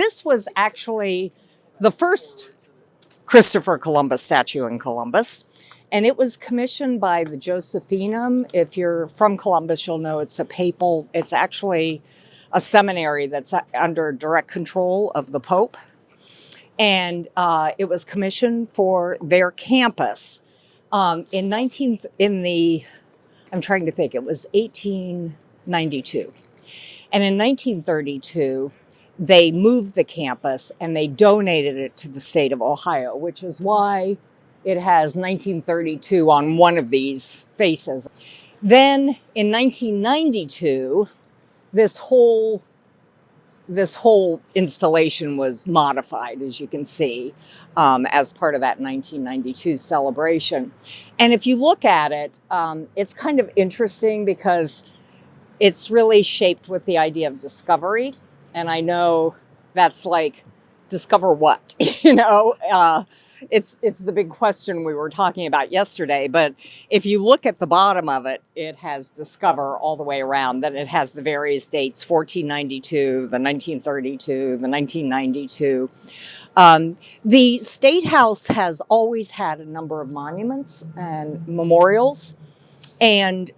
this was actually the first Christopher Columbus statue in Columbus. And it was commissioned by the Josephine Room. If you're from Columbus, you'll know it's it's actually a seminary that's under direct control of the Pope. And it was commissioned for their campus I'm trying to think, it was 1892. And in 1932, they moved the campus and they donated it to the state of Ohio, which is why it has 1932 on one of these faces. Then in 1992, this whole installation was modified, as you can see, as part of that 1992 celebration. And if you look at it, it's kind of interesting because it's really shaped with the idea of discovery. And I know that's like, discover what? It's the big question we were talking about yesterday. But if you look at the bottom of it, it has discover all the way around. That it has the various dates: 1492, the 1932, the 1992. The State House has always had a number of monuments and memorials, and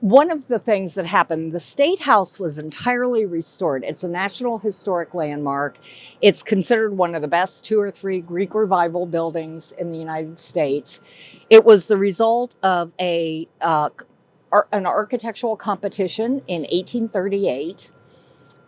one of the things that happened, the State House was entirely restored. It's a National Historic Landmark. It's considered one of the best 2 or 3 Greek Revival buildings in the United States. It was the result of an architectural competition in 1838.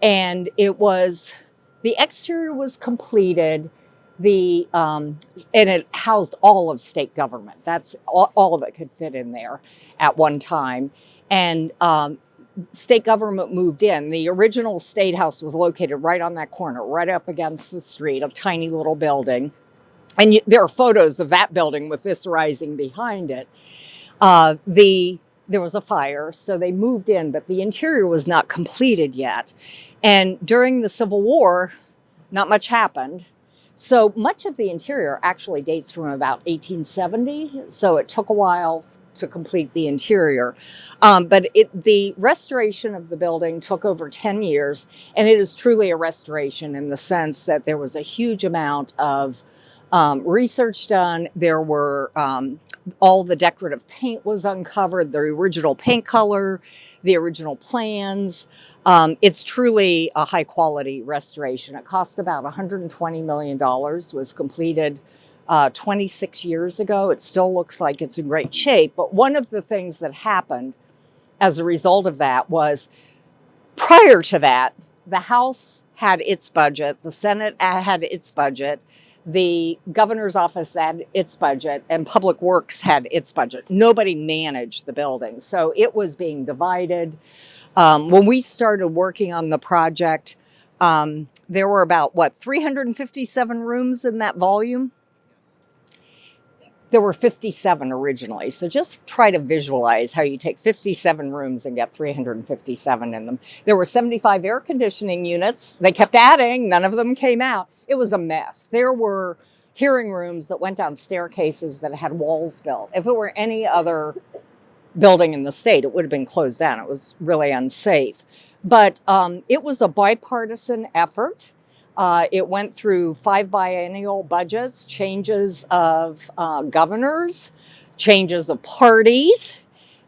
And the exterior was completed. And it housed all of state government. That's all of it could fit in there at one time. And state government moved in. The original State House was located right on that corner, right up against the street, a tiny little building. And there are photos of that building with this rising behind it. There was a fire, so they moved in, but the interior was not completed yet. And during the Civil War, not much happened. So much of the interior actually dates from about 1870. So it took a while to complete the interior. But the restoration of the building took over 10 years, and it is truly a restoration in the sense that there was a huge amount of research done. There were all the decorative paint was uncovered, the original paint color, the original plans. It's truly a high quality restoration. It cost about $120 million, was completed 26 years ago. It still looks like it's in great shape. But one of the things that happened as a result of that was, prior to that, the House had its budget, the Senate had its budget, the governor's office had its budget, and Public Works had its budget. Nobody managed the building. So it was being divided. When we started working on the project, there were about, 357 rooms in that volume? There were 57 originally. So just try to visualize how you take 57 rooms and get 357 in them. There were 75 air conditioning units. They kept adding. None of them came out. It was a mess. There were hearing rooms that went down staircases that had walls built. If it were any other building in the state, it would have been closed down. It was really unsafe. But it was a bipartisan effort. It went through 5 biennial budgets, changes of governors, changes of parties,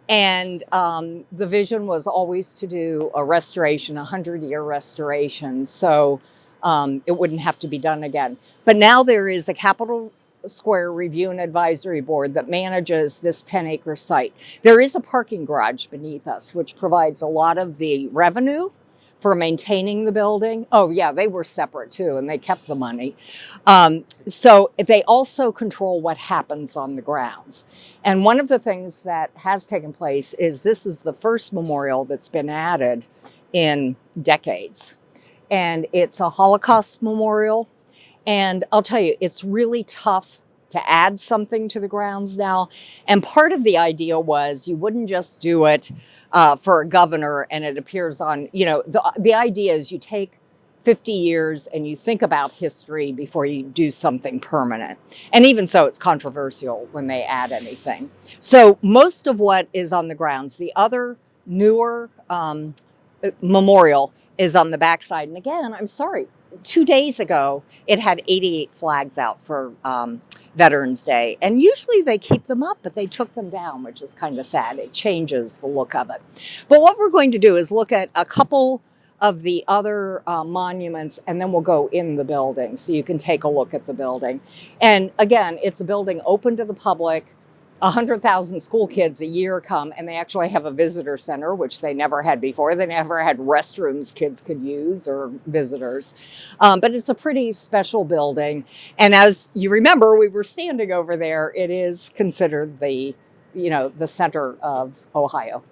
and the vision was always to do a restoration, a 100-year restoration, so it wouldn't have to be done again. But now there is a Capitol Square Review and Advisory Board that manages this 10-acre site. There is a parking garage beneath us, which provides a lot of the revenue for maintaining the building. Oh yeah, they were separate too, and they kept the money. So they also control what happens on the grounds. And one of the things that has taken place is this is the first memorial that's been added in decades. And it's a Holocaust memorial. And I'll tell you, it's really tough to add something to the grounds now. And part of the idea was you wouldn't just do it for a governor and it appears on, the idea is you take 50 years and you think about history before you do something permanent. And even so, it's controversial when they add anything. So most of what is on the grounds, the other newer memorial is on the backside. And again, I'm sorry, 2 days ago, it had 88 flags out for Veterans Day. And usually they keep them up, but they took them down, which is kind of sad. It changes the look of it. But what we're going to do is look at a couple of the other monuments, and then we'll go in the building so you can take a look at the building. And again, it's a building open to the public. 100,000 school kids a year come, and they actually have a visitor center, which they never had before. They never had restrooms kids could use or visitors. But it's a pretty special building. And as you remember, we were standing over there. It is considered the center of Ohio.